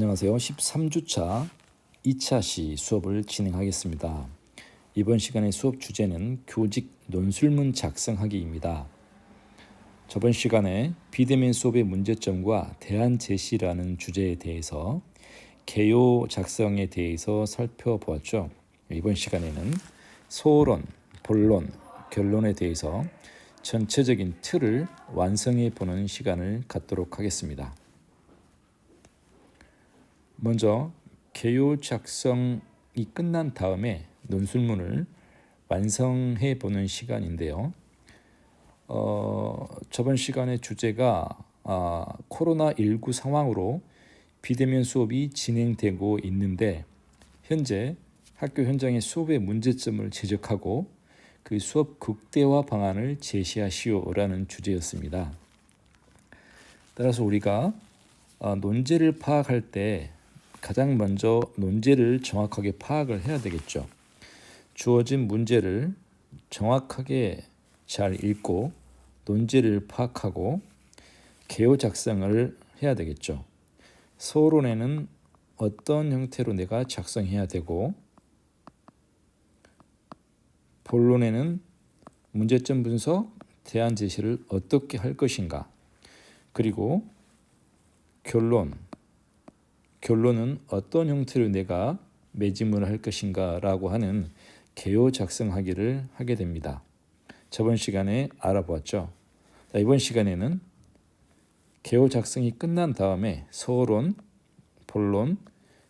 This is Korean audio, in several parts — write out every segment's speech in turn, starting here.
안녕하세요. 13주차 2차 시 수업을 진행하겠습니다. 이번 시간의 수업 주제는 교직 논술문 작성하기입니다. 저번 시간에 비대면 수업의 문제점과 대안 제시라는 주제에 대해서 개요 작성에 대해서 살펴보았죠. 이번 시간에는 소론, 본론, 결론에 대해서 전체적인 틀을 완성해 보는 시간을 갖도록 하겠습니다. 먼저 개요 작성이 끝난 다음에 논술문을 완성해 보는 시간인데요. 저번 시간의 주제가 코로나19 상황으로 비대면 수업이 진행되고 있는데 현재 학교 현장의 수업의 문제점을 지적하고 그 수업 극대화 방안을 제시하시오라는 주제였습니다. 따라서 우리가 논제를 파악할 때 가장 먼저 논제를 정확하게 파악을 해야 되겠죠. 주어진 문제를 정확하게 잘 읽고 논제를 파악하고 개요 작성을 해야 되겠죠. 서론에는 어떤 형태로 내가 작성해야 되고 본론에는 문제점 분석, 대안 제시를 어떻게 할 것인가, 그리고 결론은 어떤 형태로 내가 매짐을 할 것인가 라고 하는 개요 작성하기를 하게 됩니다. 저번 시간에 알아보았죠. 이번 시간에는 개요 작성이 끝난 다음에 서론, 본론,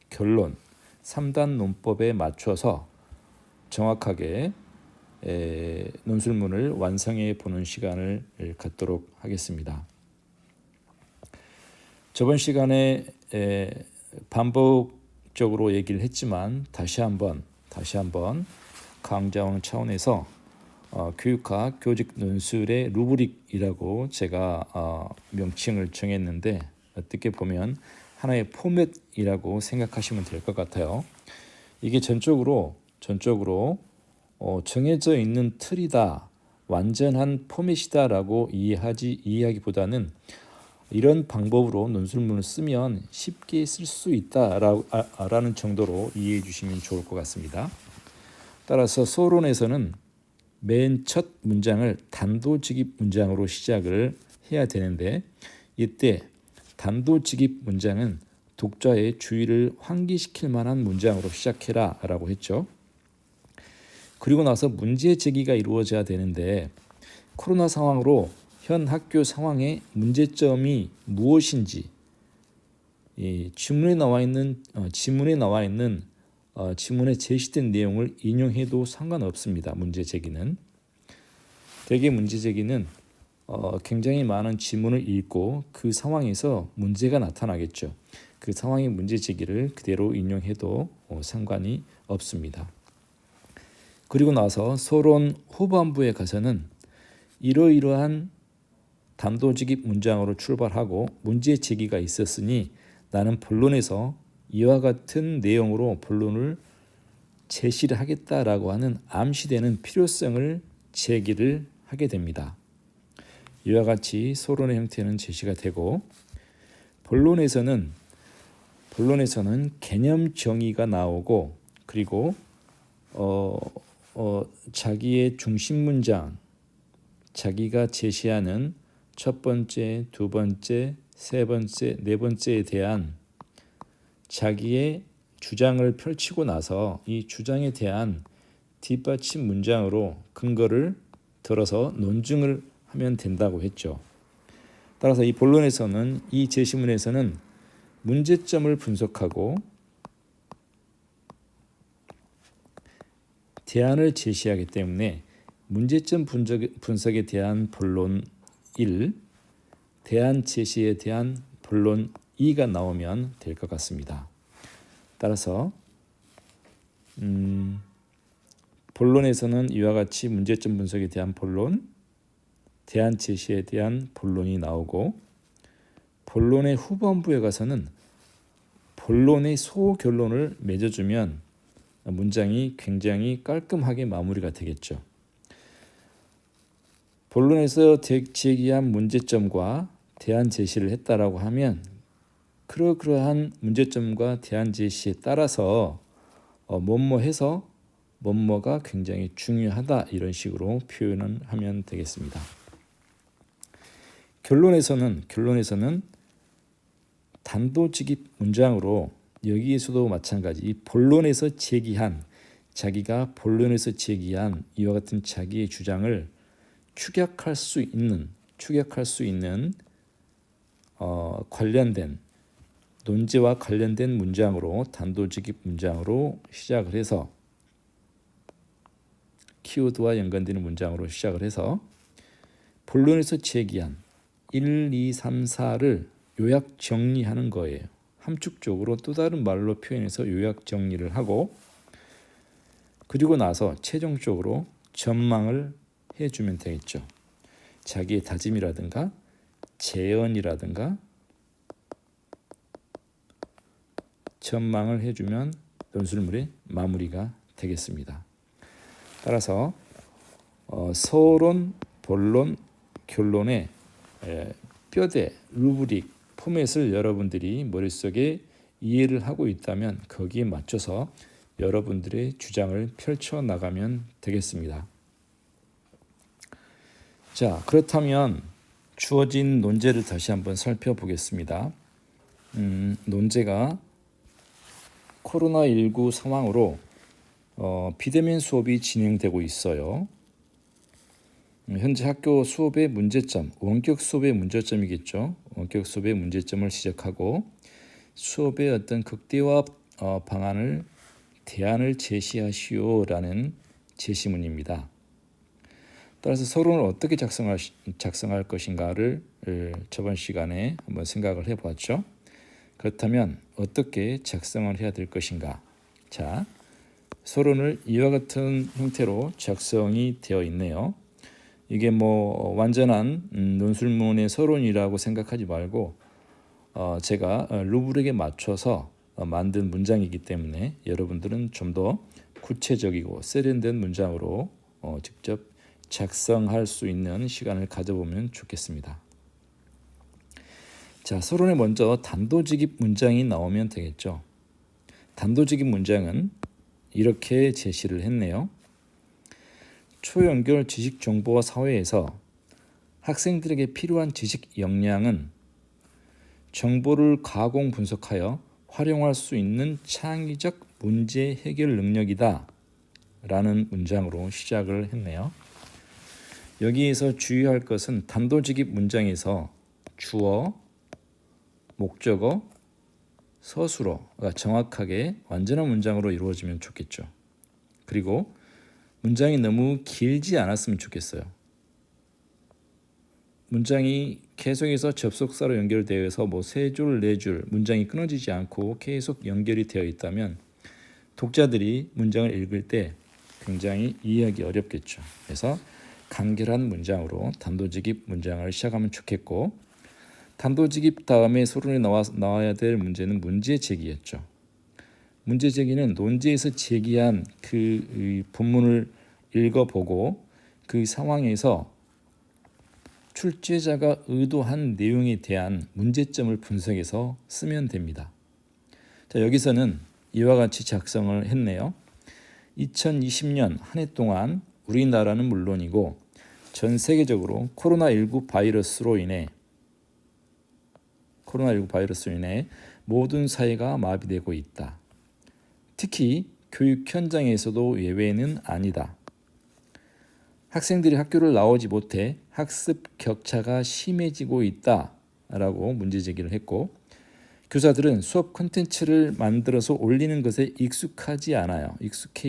결론 3단 논법에 맞춰서 정확하게 논술문을 완성해 보는 시간을 갖도록 하겠습니다. 저번 시간에 반복적으로 얘기를 했지만 다시 한번 강좌원 차원에서 교육학 교직 논술의 루브릭이라고 제가 명칭을 정했는데 어떻게 보면 하나의 포맷이라고 생각하시면 될 것 같아요. 이게 전적으로 정해져 있는 틀이다, 완전한 포맷이다라고 이해하기보다는 이런 방법으로 논술문을 쓰면 쉽게 쓸 수 있다라는 정도로 이해해 주시면 좋을 것 같습니다. 따라서 서론에서는 맨 첫 문장을 단도직입 문장으로 시작을 해야 되는데 이때 단도직입 문장은 독자의 주의를 환기시킬 만한 문장으로 시작해라 라고 했죠. 그리고 나서 문제 제기가 이루어져야 되는데 코로나 상황으로 현 학교 상황의 문제점이 무엇인지 지문에 나와 있는 지문에 제시된 내용을 인용해도 상관없습니다. 문제 제기는 대개 문제 제기는 굉장히 많은 지문을 읽고 그 상황에서 문제가 나타나겠죠. 그 상황의 문제 제기를 그대로 인용해도 상관이 없습니다. 그리고 나서 서론 후반부에 가서는 이러이러한 단도직입 문장으로 출발하고 문제 제기가 있었으니 나는 본론에서 이와 같은 내용으로 본론을 제시를 하겠다라고 하는 암시되는 필요성을 제기를 하게 됩니다. 이와 같이 서론의 형태는 제시가 되고 본론에서는 개념 정의가 나오고 그리고 자기의 중심 문장, 자기가 제시하는 첫 번째, 두 번째, 세 번째, 네 번째에 대한 자기의 주장을 펼치고 나서 이 주장에 대한 뒷받침 문장으로 근거를 들어서 논증을 하면 된다고 했죠. 따라서 이 본론에서는 이 제시문에서는 문제점을 분석하고 대안을 제시하기 때문에 문제점 분석에 대한 본론 1, 대안 제시에 대한 본론 2가 나오면 될 것 같습니다. 따라서 본론에서는 이와 같이 문제점 분석에 대한 본론, 대안 제시에 대한 본론이 나오고 본론의 후반부에 가서는 본론의 소결론을 맺어주면 문장이 굉장히 깔끔하게 마무리가 되겠죠. 본론에서 제기한 문제점과 대안 제시를 했다라고 하면 그러한 문제점과 대안 제시에 따라서 뭐뭐해서 뭐뭐가 굉장히 중요하다 이런 식으로 표현을 하면 되겠습니다. 결론에서는 단도직입 문장으로 여기에서도 마찬가지 이 본론에서 제기한 자기가 본론에서 제기한 이와 같은 자기의 주장을 추격할 수 있는 관련된 논제와 관련된 문장으로 단도직입 문장으로 시작을 해서 키워드와 연관되는 문장으로 시작을 해서 본론에서 제기한 1, 2, 3, 4를 요약 정리하는 거예요. 함축적으로 또 다른 말로 표현해서 요약 정리를 하고 그리고 나서 최종적으로 전망을 해주면 되겠죠. 자기의 다짐이라든가 재언이라든가 전망을 해주면 논술물의 마무리가 되겠습니다. 따라서 서론, 본론, 결론의 뼈대, 루브릭, 포맷을 여러분들이 머릿속에 이해를 하고 있다면 거기에 맞춰서 여러분들의 주장을 펼쳐 나가면 되겠습니다. 자, 그렇다면 주어진 논제를 다시 한번 살펴보겠습니다. 논제가 코로나19 상황으로 비대면 수업이 진행되고 있어요. 현재 학교 수업의 문제점, 원격 수업의 문제점이겠죠. 원격 수업의 문제점을 지적하고 수업의 어떤 극대화 방안을 대안을 제시하시오라는 제시문입니다. 따라서 서론을 어떻게 작성할 것인가를 저번 시간에 한번 생각을 해보았죠. 그렇다면 어떻게 작성을 해야 될 것인가? 자, 서론을 이와 같은 형태로 작성이 되어 있네요. 이게 뭐 완전한 논술문의 서론이라고 생각하지 말고 제가 루브릭에 맞춰서 만든 문장이기 때문에 여러분들은 좀 더 구체적이고 세련된 문장으로 직접 작성할 수 있는 시간을 가져보면 좋겠습니다. 자, 서론에 먼저 단도직입 문장이 나오면 되겠죠. 단도직입 문장은 이렇게 제시를 했네요. 초연결 지식 정보화 사회에서 학생들에게 필요한 지식 역량은 정보를 가공 분석하여 활용할 수 있는 창의적 문제 해결 능력이다 라는 문장으로 시작을 했네요. 여기에서 주의할 것은 단도직입 문장에서 주어, 목적어, 서술어가 정확하게 완전한 문장으로 이루어지면 좋겠죠. 그리고 문장이 너무 길지 않았으면 좋겠어요. 문장이 계속해서 접속사로 연결되어서 뭐 세 줄, 네 줄 문장이 끊어지지 않고 계속 연결이 되어 있다면 독자들이 문장을 읽을 때 굉장히 이해하기 어렵겠죠. 그래서 간결한 문장으로 단도직입 문장을 시작하면 좋겠고 단도직입 다음에 서론에 나와야 될 문제는 문제 제기였죠. 문제 제기는 논제에서 제기한 그 본문을 읽어보고 그 상황에서 출제자가 의도한 내용에 대한 문제점을 분석해서 쓰면 됩니다. 자, 여기서는 이와 같이 작성을 했네요. 2020년 한 해 동안 우리나라는 물론이고 전 세계적으로 코로나19 바이러스로 인해 모든 사회가 마비되고 있다. 특히 교육 현장에서도 예외는 아니다. 학생들이 학교를 나오지 못해 학습 격차가 심해지고 있다라고 문제 제기를 했고 교사들은 수업 콘텐츠를 만들어서 올리는 것에 익숙해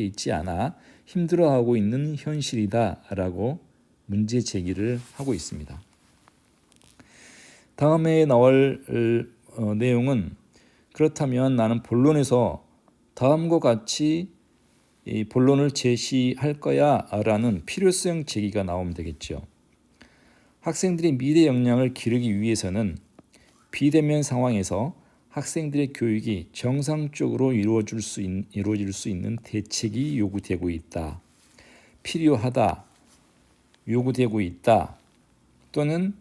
있지 않아 힘들어하고 있는 현실이다라고 문제 제기를 하고 있습니다. 다음에 나올 내용은 그렇다면 나는 본론에서 다음과 같이 이 본론을 제시할 거야 라는 필요성 제기가 나오면 되겠죠. 학생들의 미래 역량을 기르기 위해서는 비대면 상황에서 학생들의 교육이 정상적으로 이루어질 수 있는 대책이 요구되고 있다. 필요하다. 요구되고 있다. 또는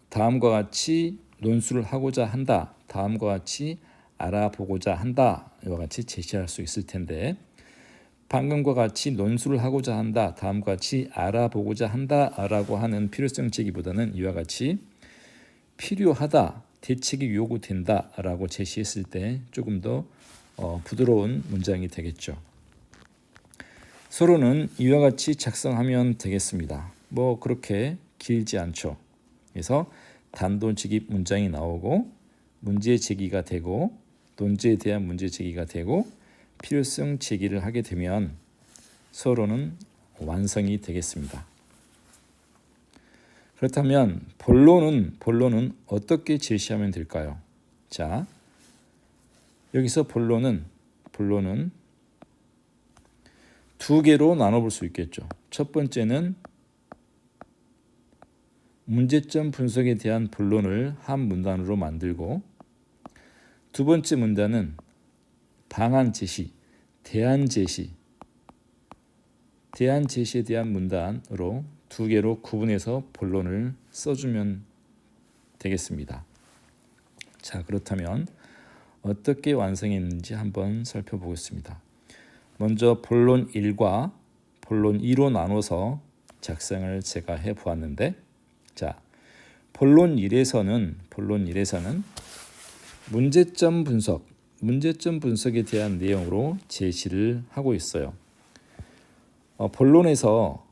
다음과 같이 논술을 하고자 한다. 다음과 같이 알아보고자 한다. 이와 같이 제시할 수 있을 텐데 방금과 같이 논술을 하고자 한다. 다음과 같이 알아보고자 한다라고 하는 필요성 제기보다는 이와 같이 필요하다. 대책이 요구된다라고 제시했을 때 조금 더 부드러운 문장이 되겠죠. 서론은 이와 같이 작성하면 되겠습니다. 뭐 그렇게 길지 않죠. 그래서 단도직입 문장이 나오고 문제 제기가 되고 논제에 대한 문제 제기가 되고 필요성 제기를 하게 되면 서론은 완성이 되겠습니다. 그렇다면 본론은 어떻게 제시하면 될까요? 자, 여기서 본론은 두 개로 나눠볼 수 있겠죠. 첫 번째는 문제점 분석에 대한 본론을 한 문단으로 만들고 두 번째 문단은 방안 제시, 대안 제시에 대한 문단으로 두 개로 구분해서 본론을 써주면 되겠습니다. 자, 그렇다면 어떻게 완성했는지 한번 살펴보겠습니다. 먼저 본론 1과 본론 2로 나눠서 작성을 제가 해보았는데 자, 본론 1에서는 문제점 분석에 대한 내용으로 제시를 하고 있어요. 본론에서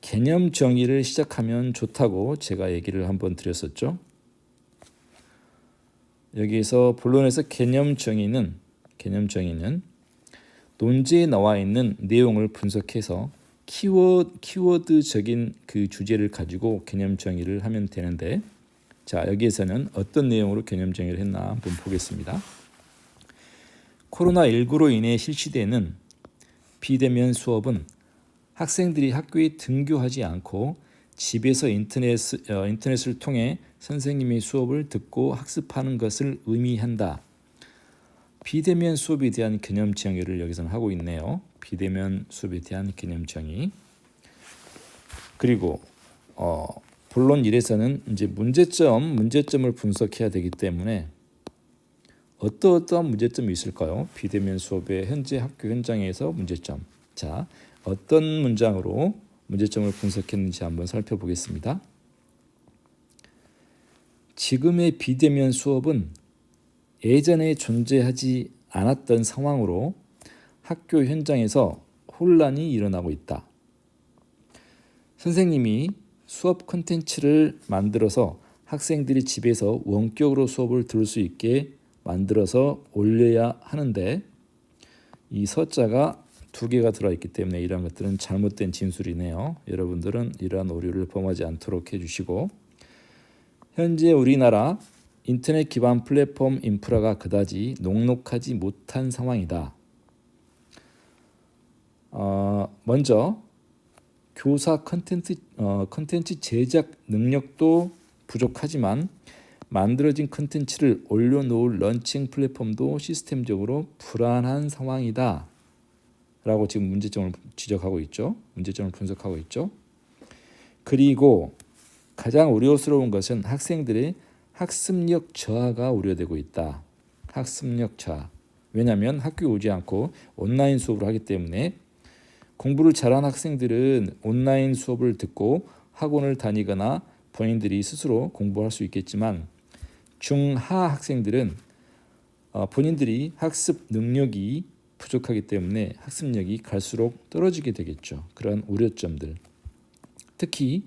개념 정의를 시작하면 좋다고 제가 얘기를 한번 드렸었죠. 여기에서 본론에서 개념 정의는 논제에 나와 있는 내용을 분석해서 키워드적인 그 주제를 가지고 개념 정의를 하면 되는데 자, 여기에서는 어떤 내용으로 개념 정의를 했나 한번 보겠습니다. 코로나19로 인해 실시되는 비대면 수업은 학생들이 학교에 등교하지 않고 집에서 인터넷을 통해 선생님의 수업을 듣고 학습하는 것을 의미한다. 비대면 수업에 대한 개념 정의를 여기서는 하고 있네요. 비대면 수업에 대한 개념 정의. 그리고 본론 1에서는 이제 문제점을 분석해야 되기 때문에 어떠한 문제점이 있을까요? 비대면 수업의 현재 학교 현장에서 문제점. 자, 어떤 문장으로 문제점을 분석했는지 한번 살펴보겠습니다. 지금의 비대면 수업은 예전에 존재하지 않았던 상황으로 학교 현장에서 혼란이 일어나고 있다. 선생님이 수업 콘텐츠를 만들어서 학생들이 집에서 원격으로 수업을 들을 수 있게 만들어서 올려야 하는데 이 서자가 두 개가 들어있기 때문에 이러한 것들은 잘못된 진술이네요. 여러분들은 이러한 오류를 범하지 않도록 해주시고 현재 우리나라 인터넷 기반 플랫폼 인프라가 그다지 녹록하지 못한 상황이다. 먼저 교사 컨텐츠 제작 능력도 부족하지만 만들어진 컨텐츠를 올려놓을 런칭 플랫폼도 시스템적으로 불안한 상황이다. 라고 지금 문제점을 지적하고 있죠. 문제점을 분석하고 있죠. 그리고 가장 우려스러운 것은 학생들의 학습력 저하가 우려되고 있다. 학습력 저하. 왜냐하면 학교에 오지 않고 온라인 수업을 하기 때문에 공부를 잘한 학생들은 온라인 수업을 듣고 학원을 다니거나 본인들이 스스로 공부할 수 있겠지만 중하 학생들은 본인들이 학습 능력이 부족하기 때문에 학습력이 갈수록 떨어지게 되겠죠. 그런 우려점들. 특히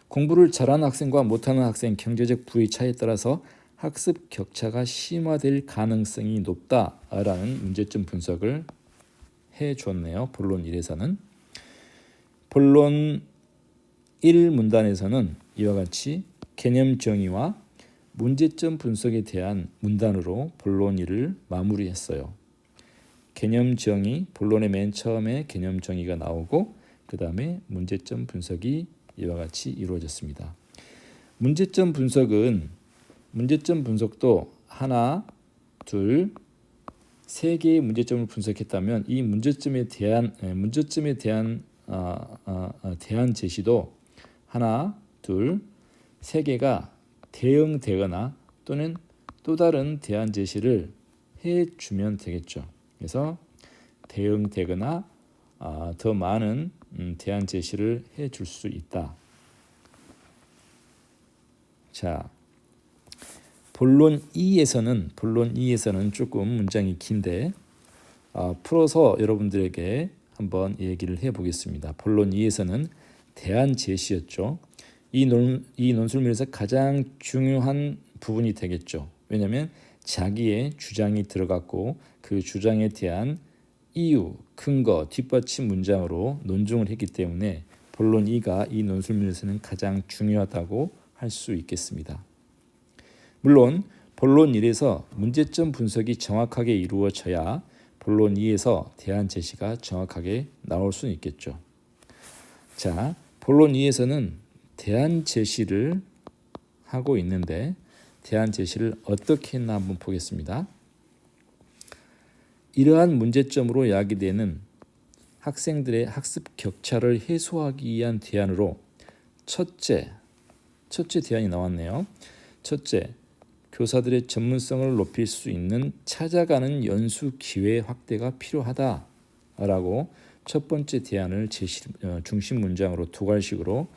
공부를 잘하는 학생과 못하는 학생 경제적 부의 차이에 따라서 학습 격차가 심화될 가능성이 높다라는 문제점 분석을 해줬네요. 본론 1에서는. 본론 1 문단에서는 이와 같이 개념 정의와 문제점 분석에 대한 문단으로 본론 1을 마무리했어요. 개념 정의, 본론의 맨 처음에 개념 정의가 나오고 그 다음에 문제점 분석이 이와 같이 이루어졌습니다. 문제점 분석도 하나, 둘, 세 개의 문제점을 분석했다면 이 문제점에 대한 대안 제시도 하나, 둘, 세 개가 대응되거나 또는 또 다른 대안 제시를 해주면 되겠죠. 그래서 대응되거나 더 많은 대안 제시를 해줄 수 있다. 자, 본론 2에서는 조금 문장이 긴데 풀어서 여러분들에게 한번 얘기를 해보겠습니다. 본론 2에서는 대안 제시였죠. 이 논술문에서 가장 중요한 부분이 되겠죠. 왜냐하면 자기의 주장이 들어갔고 그 주장에 대한 이유, 근거, 뒷받침 문장으로 논증을 했기 때문에 본론 2가 이 논술문에서는 가장 중요하다고 할 수 있겠습니다. 물론 본론 1에서 문제점 분석이 정확하게 이루어져야 본론 2에서 대안 제시가 정확하게 나올 수는 있겠죠. 자, 본론 2에서는 대안 제시를 하고 있는데 대안 제시를 어떻게 했나 한번 보겠습니다. 이러한 문제점으로 야기되는 학생들의 학습 격차를 해소하기 위한 대안으로 첫째 대안이 나왔네요. 첫째, 교사들의 전문성을 높일 수 있는 찾아가는 연수 기회 확대가 필요하다라고 첫 번째 대안을 중심 문장으로 두 갈식으로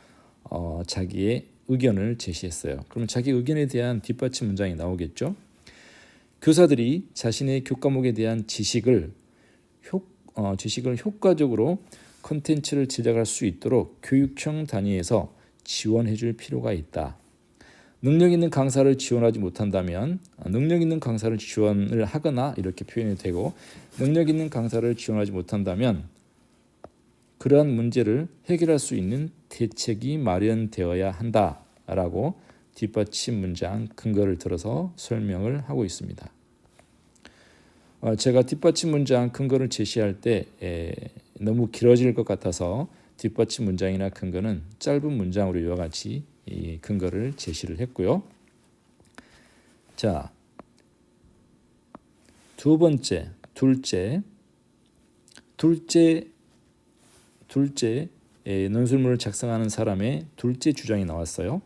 자기의 의견을 제시했어요. 그러면 자기 의견에 대한 뒷받침 문장이 나오겠죠. 교사들이 자신의 교과목에 대한 지식을 효과적으로 콘텐츠를 제작할 수 있도록 교육청 단위에서 지원해 줄 필요가 있다. 능력 있는 강사를 지원하지 못한다면 능력 있는 강사를 지원을 하거나 이렇게 표현이 되고 능력 있는 강사를 지원하지 못한다면 그러한 문제를 해결할 수 있는 대책이 마련되어야 한다라고 뒷받침 문장 근거를 들어서 설명을 하고 있습니다. 제가 뒷받침 문장 근거를 제시할 때 너무 길어질 것 같아서 뒷받침 문장이나 근거는 짧은 문장으로 이와 같이 이 근거를 제시를 했고요. 자, 둘째 논술문을 작성하는 사람의 둘째 주장이 나왔어요.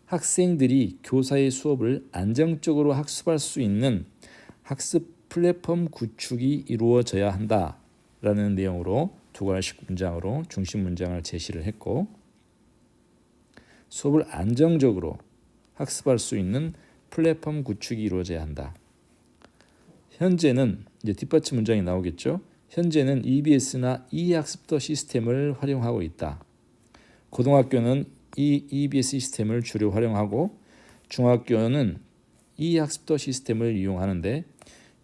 학생들이 교사의 수업을 안정적으로 학습할 수 있는 학습 플랫폼 구축이 이루어져야 한다라는 내용으로 두 갈식 문장으로 중심 문장을 제시를 했고 수업을 안정적으로 학습할 수 있는 플랫폼 구축이 이루어져야 한다. 현재는 이제 뒷받침 문장이 나오겠죠. 현재는 EBS나 e학습도 시스템을 활용하고 있다. 고등학교는 이 EBS 시스템을 주로 활용하고 중학교는 e학습도 시스템을 이용하는데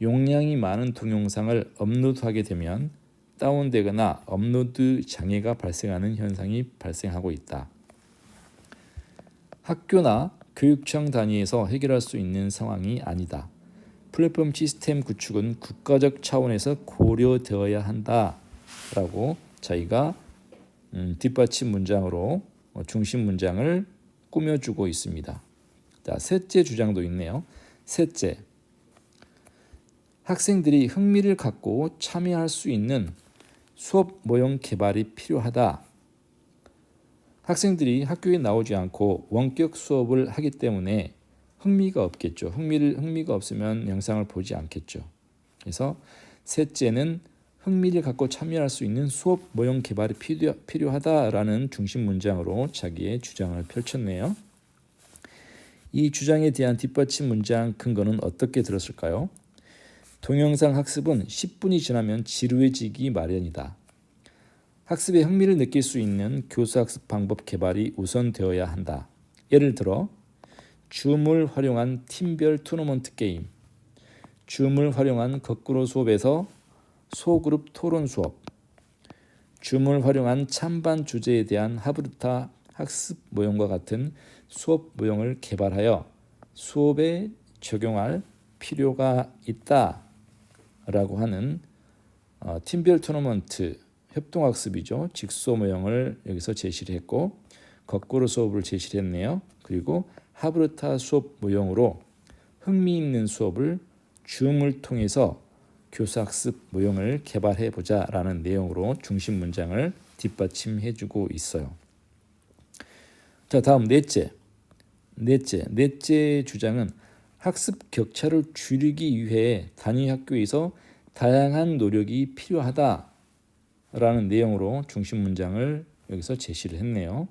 용량이 많은 동영상을 업로드하게 되면 다운되거나 업로드 장애가 발생하는 현상이 발생하고 있다. 학교나 교육청 단위에서 해결할 수 있는 상황이 아니다. 플랫폼 시스템 구축은 국가적 차원에서 고려되어야 한다라고 저희가 뒷받침 문장으로 중심 문장을 꾸며주고 있습니다. 자, 셋째 주장도 있네요. 셋째, 학생들이 흥미를 갖고 참여할 수 있는 수업 모형 개발이 필요하다. 학생들이 학교에 나오지 않고 원격 수업을 하기 때문에 흥미가 없겠죠. 흥미가 없으면 영상을 보지 않겠죠. 그래서 셋째는 흥미를 갖고 참여할 수 있는 수업 모형 개발이 필요하다라는 중심 문장으로 자기의 주장을 펼쳤네요. 이 주장에 대한 뒷받침 문장 근거는 어떻게 들었을까요? 동영상 학습은 10분이 지나면 지루해지기 마련이다. 학습에 흥미를 느낄 수 있는 교수학습 방법 개발이 우선되어야 한다. 예를 들어 줌을 활용한 팀별 토너먼트 게임, 줌을 활용한 거꾸로 수업에서 소그룹 토론 수업, 줌을 활용한 찬반 주제에 대한 하브르타 학습 모형과 같은 수업 모형을 개발하여 수업에 적용할 필요가 있다라고 하는 팀별 토너먼트 협동학습이죠. 직소 모형을 여기서 제시를 했고 거꾸로 수업을 제시를 했네요. 그리고 하브르타 수업 모형으로 흥미있는 수업을 줌을 통해서 교사학습 모형을 개발해보자라는 내용으로 중심 문장을 뒷받침해주고 있어요. 자, 다음 넷째. 넷째 주장은 학습 격차를 줄이기 위해 단위 학교에서 다양한 노력이 필요하다라는 내용으로 중심 문장을 여기서 제시를 했네요.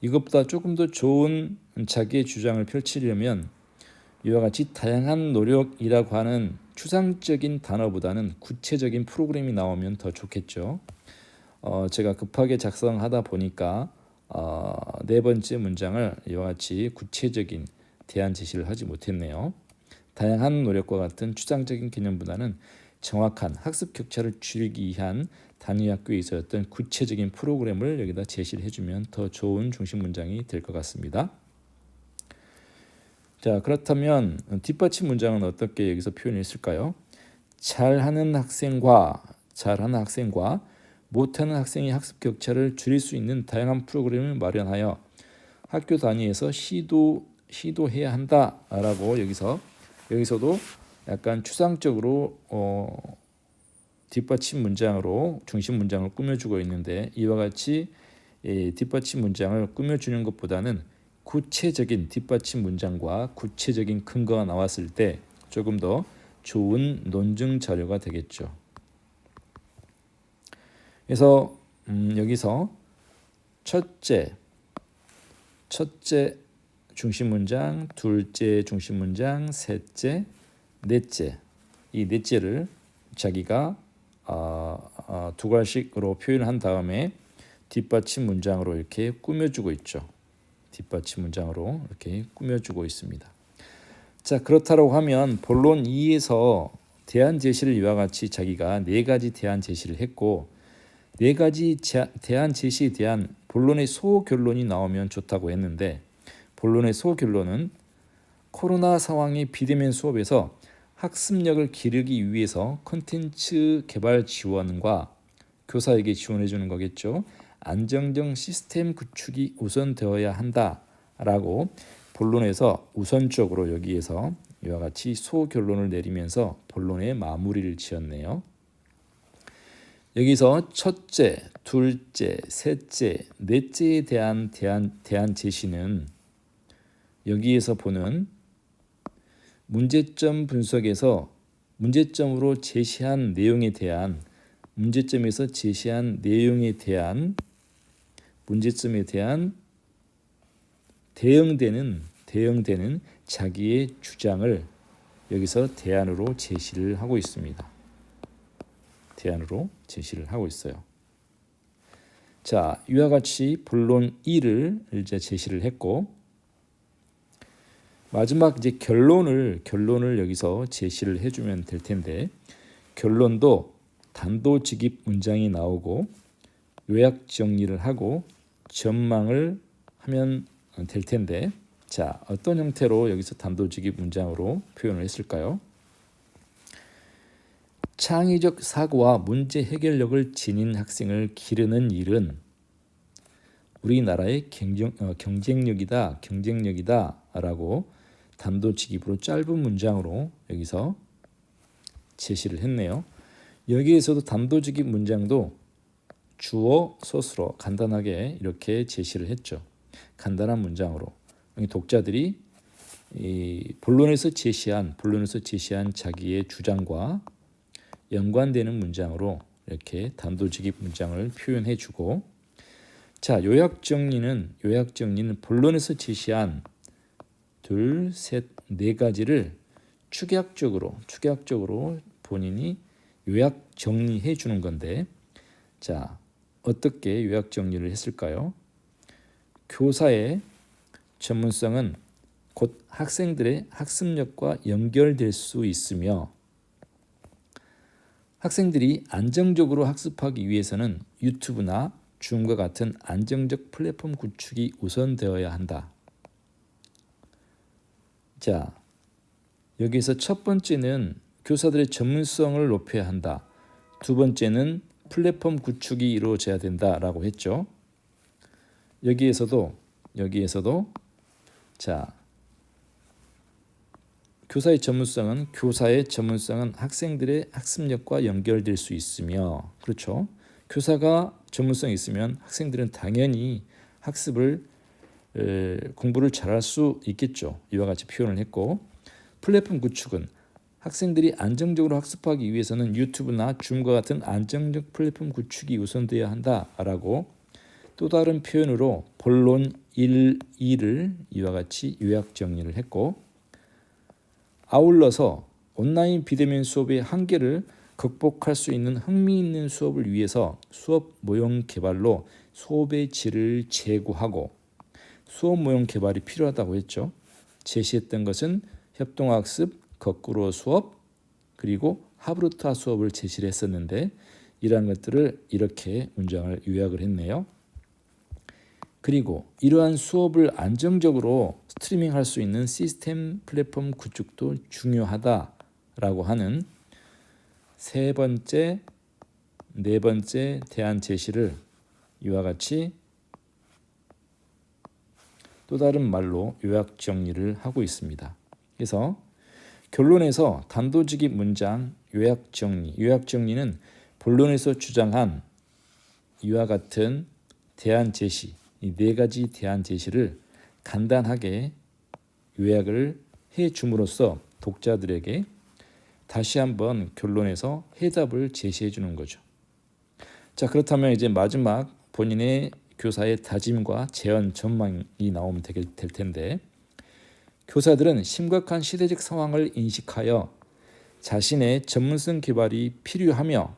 이것보다 조금 더 좋은 자기의 주장을 펼치려면 이와 같이 다양한 노력이라고 하는 추상적인 단어보다는 구체적인 프로그램이 나오면 더 좋겠죠. 제가 급하게 작성하다 보니까 네 번째 문장을 이와 같이 구체적인 대안 제시를 하지 못했네요. 다양한 노력과 같은 추상적인 개념보다는 정확한 학습 격차를 줄이기 위한 단위 학교에서 어떤 구체적인 프로그램을 여기다 제시를 해주면 더 좋은 중심 문장이 될 것 같습니다. 자, 그렇다면 뒷받침 문장은 어떻게 여기서 표현했을까요? 잘하는 학생과 못하는 학생의 학습 격차를 줄일 수 있는 다양한 프로그램을 마련하여 학교 단위에서 시도해야 한다라고 여기서도 약간 추상적으로 뒷받침 문장으로 중심 문장을 꾸며주고 있는데, 이와 같이 뒷받침 문장을 꾸며주는 것보다는 구체적인 뒷받침 문장과 구체적인 근거가 나왔을 때 조금 더 좋은 논증 자료가 되겠죠. 그래서 여기서 첫째 중심 문장, 둘째 중심 문장, 셋째, 넷째, 이 넷째를 자기가 두 가지씩으로 표현한 다음에 뒷받침 문장으로 이렇게 꾸며주고 있죠. 뒷받침 문장으로 이렇게 꾸며주고 있습니다. 자, 그렇다고 하면 본론 2에서 대안 제시를 이와 같이 자기가 네 가지 대안 제시를 했고, 네 가지 대안 제시에 대한 본론의 소결론이 나오면 좋다고 했는데, 본론의 소결론은 코로나 상황의 비대면 수업에서 학습력을 기르기 위해서 콘텐츠 개발 지원과 교사에게 지원해 주는 거겠죠. 안정적 시스템 구축이 우선되어야 한다라고 본론에서 우선적으로 여기에서 이와 같이 소결론을 내리면서 본론의 마무리를 지었네요. 여기서 첫째, 둘째, 셋째, 넷째에 대한 대안 제시는 여기에서 보는 문제점 분석에서 문제점에서 제시한 내용에 대한 대응되는 자기의 주장을 여기서 대안으로 제시를 하고 있습니다. 대안으로 제시를 하고 있어요. 자, 이와 같이 본론 2를 이제 제시를 했고, 마지막 이제 결론을 여기서 제시를 해주면 될 텐데, 결론도 단도직입 문장이 나오고 요약 정리를 하고 전망을 하면 될 텐데, 자, 어떤 형태로 여기서 단도직입 문장으로 표현을 했을까요? 창의적 사고와 문제 해결력을 지닌 학생을 기르는 일은 우리나라의 경쟁력이다라고 단도직입으로 짧은 문장으로 여기서 제시를 했네요. 여기에서도 단도직입 문장도 주어, 서술어 간단하게 이렇게 제시를 했죠. 간단한 문장으로 독자들이 이 본론에서 제시한 자기의 주장과 연관되는 문장으로 이렇게 단도직입 문장을 표현해주고, 자, 요약 정리는 본론에서 제시한 둘, 셋, 네 가지를 축약적으로 본인이 요약 정리해 주는 건데, 자, 어떻게 요약 정리를 했을까요? 교사의 전문성은 곧 학생들의 학습력과 연결될 수 있으며, 학생들이 안정적으로 학습하기 위해서는 유튜브나 줌과 같은 안정적 플랫폼 구축이 우선되어야 한다. 자, 여기서 첫 번째는 교사들의 전문성을 높여야 한다. 두 번째는 플랫폼 구축이 이루어져야 된다라고 했죠. 여기에서도 자, 교사의 전문성은 학생들의 학습력과 연결될 수 있으며, 그렇죠. 교사가 전문성이 있으면 학생들은 당연히 학습을 공부를 잘할 수 있겠죠. 이와 같이 표현을 했고, 플랫폼 구축은 학생들이 안정적으로 학습하기 위해서는 유튜브나 줌과 같은 안정적 플랫폼 구축이 우선되어야 한다라고 또 다른 표현으로 본론 1, 2를 이와 같이 요약 정리를 했고, 아울러서 온라인 비대면 수업의 한계를 극복할 수 있는 흥미있는 수업을 위해서 수업 모형 개발로 수업의 질을 제고하고, 수업 모형 개발이 필요하다고 했죠. 제시했던 것은 협동학습, 거꾸로 수업, 그리고 하브루타 수업을 제시를 했었는데, 이러한 것들을 이렇게 문장을 요약을 했네요. 그리고 이러한 수업을 안정적으로 스트리밍할 수 있는 시스템 플랫폼 구축도 중요하다라고 하는 세 번째, 네 번째 대안 제시를 이와 같이 또 다른 말로 요약 정리를 하고 있습니다. 그래서 결론에서 단도직입 문장 요약 정리, 요약 정리는 본론에서 주장한 이와 같은 대안 제시, 이 네 가지 대안 제시를 간단하게 요약을 해 줌으로써 독자들에게 다시 한번 결론에서 해답을 제시해 주는 거죠. 자, 그렇다면 이제 마지막 본인의 교사의 다짐과 재현 전망이 나오면 될 텐데, 교사들은 심각한 시대적 상황을 인식하여 자신의 전문성 개발이 필요하며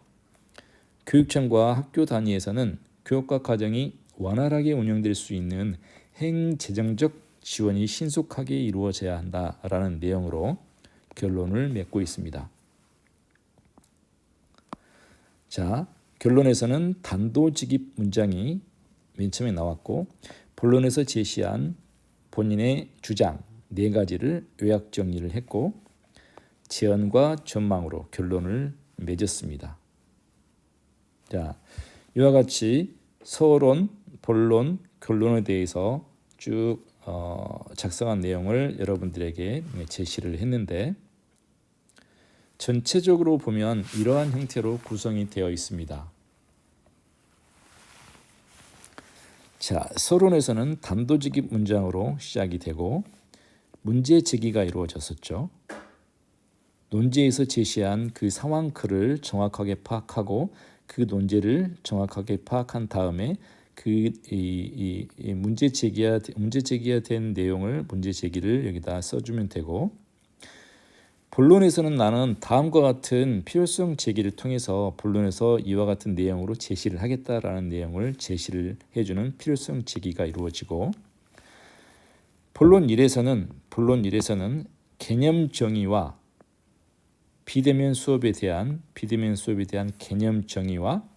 교육청과 학교 단위에서는 교육과 과정이 원활하게 운영될 수 있는 행재정적 지원이 신속하게 이루어져야 한다라는 내용으로 결론을 맺고 있습니다. 자, 결론에서는 단도직입 문장이 맨 처음에 나왔고, 본론에서 제시한 본인의 주장 네 가지를 요약 정리를 했고, 제언과 전망으로 결론을 맺었습니다. 자, 이와 같이 서론, 본론, 결론에 대해서 쭉 작성한 내용을 여러분들에게 제시를 했는데, 전체적으로 보면 이러한 형태로 구성이 되어 있습니다. 자, 서론에서는 단도직입 문장으로 시작이 되고 문제 제기가 이루어졌었죠. 논제에서 제시한 그 상황클을 정확하게 파악하고 그 논제를 정확하게 파악한 다음에 그 문제 제기가 된 내용을 문제 제기를 여기다 써주면 되고, 본론에서는 나는 다음과 같은 필요성 제기를 통해서 본론에서 이와 같은 내용으로 제시를 하겠다라는 내용을 제시를 해주는 필요성 제기가 이루어지고, 본론 1에서는 개념 정의와 비대면 수업에 대한 개념 정의와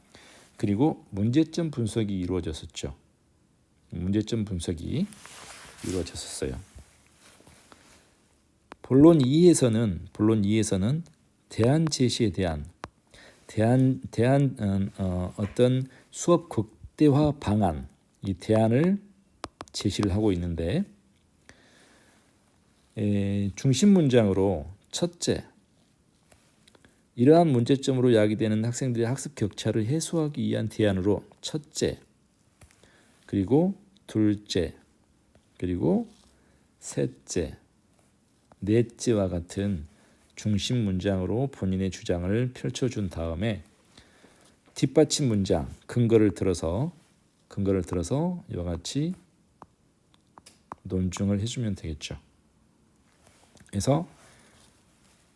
그리고 문제점 분석이 이루어졌었죠. 문제점 분석이 이루어졌었어요. 본론 2에서는 대안 제시에 대한 어떤 수업 극대화 방안, 이 대안을 제시를 하고 있는데, 중심 문장으로 첫째, 이러한 문제점으로 야기되는 학생들의 학습 격차를 해소하기 위한 대안으로 첫째, 그리고 둘째, 그리고 셋째, 넷째와 같은 중심 문장으로 본인의 주장을 펼쳐준 다음에 뒷받침 문장, 근거를 들어서 이와 같이 논증을 해주면 되겠죠. 그래서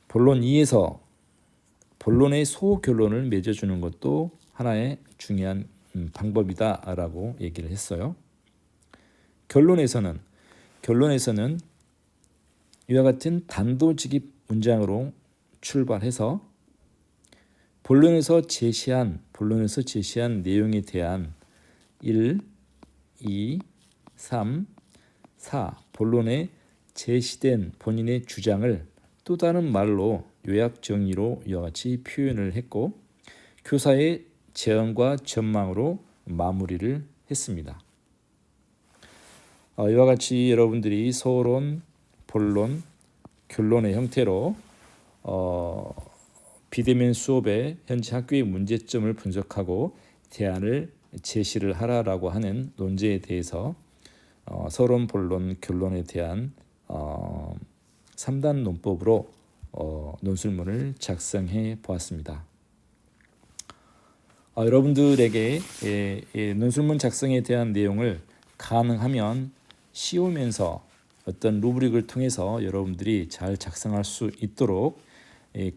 본론 2에서 본론의 소결론을 맺어주는 것도 하나의 중요한 방법이다라고 얘기를 했어요. 결론에서는 이와 같은 단도직입 문장으로 출발해서 본론에서 제시한 내용에 대한 1, 2, 3, 4 본론에 제시된 본인의 주장을 또 다른 말로 요약 정리로 이와 같이 표현을 했고, 교사의 제언과 전망으로 마무리를 했습니다. 이와 같이 여러분들이 서론, 본론, 결론의 형태로 비대면 수업의 현재 학교의 문제점을 분석하고 대안을 제시를 하라라고 하는 논제에 대해서 서론, 본론, 결론에 대한 3단 논법으로 논술문을 작성해 보았습니다. 여러분들에게 논술문 작성에 대한 내용을 가능하면 쉬우면서 어떤 루브릭을 통해서 여러분들이 잘 작성할 수 있도록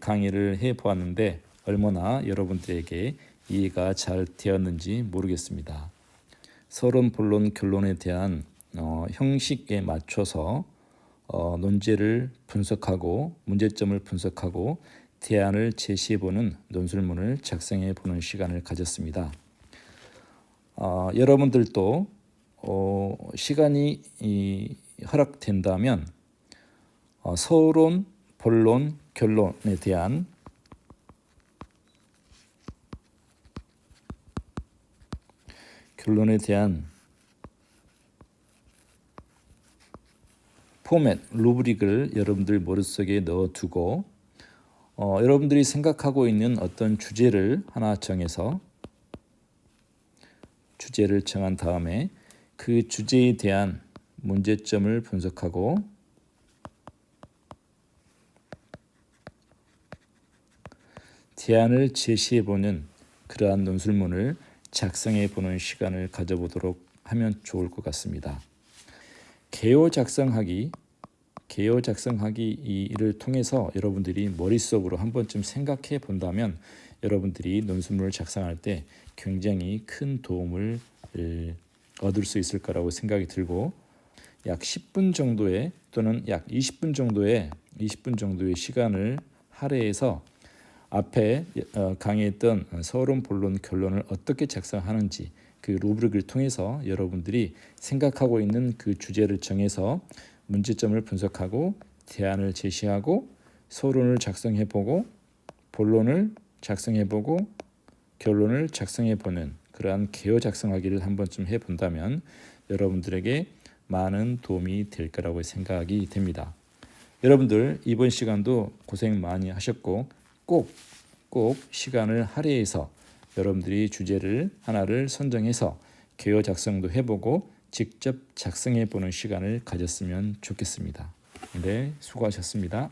강의를 해 보았는데 얼마나 여러분들에게 이해가 잘 되었는지 모르겠습니다. 서론, 본론, 결론에 대한 형식에 맞춰서 논제를 분석하고 문제점을 분석하고 대안을 제시해보는 논술문을 작성해보는 시간을 가졌습니다. 여러분들도 시간이 허락된다면 서론, 본론, 결론에 대한 포맷, 루브릭을 여러분들 머릿속에 넣어두고 여러분들이 생각하고 있는 어떤 주제를 하나 정해서 주제를 정한 다음에 그 주제에 대한 문제점을 분석하고 대안을 제시해보는 그러한 논술문을 작성해보는 시간을 가져보도록 하면 좋을 것 같습니다. 개요 작성하기를 통해서 여러분들이 머릿속으로 한 번쯤 생각해 본다면 여러분들이 논술문을 작성할 때 굉장히 큰 도움을 얻을 수 있을 거라고 생각이 들고 약 10분 정도의 또는 약 20분 정도의 시간을 할애해서 앞에 강의했던 서론, 본론, 결론을 어떻게 작성하는지 그 루브릭을 통해서 여러분들이 생각하고 있는 그 주제를 정해서 문제점을 분석하고 대안을 제시하고 서론을 작성해보고 본론을 작성해보고 결론을 작성해보는 그러한 개요 작성하기를 한 번쯤 해본다면 여러분들에게 많은 도움이 될 거라고 생각이 됩니다. 여러분들 이번 시간도 고생 많이 하셨고 꼭 시간을 할애해서 여러분들이 주제를 하나를 선정해서 개요 작성도 해보고 직접 작성해보는 시간을 가졌으면 좋겠습니다. 네, 수고하셨습니다.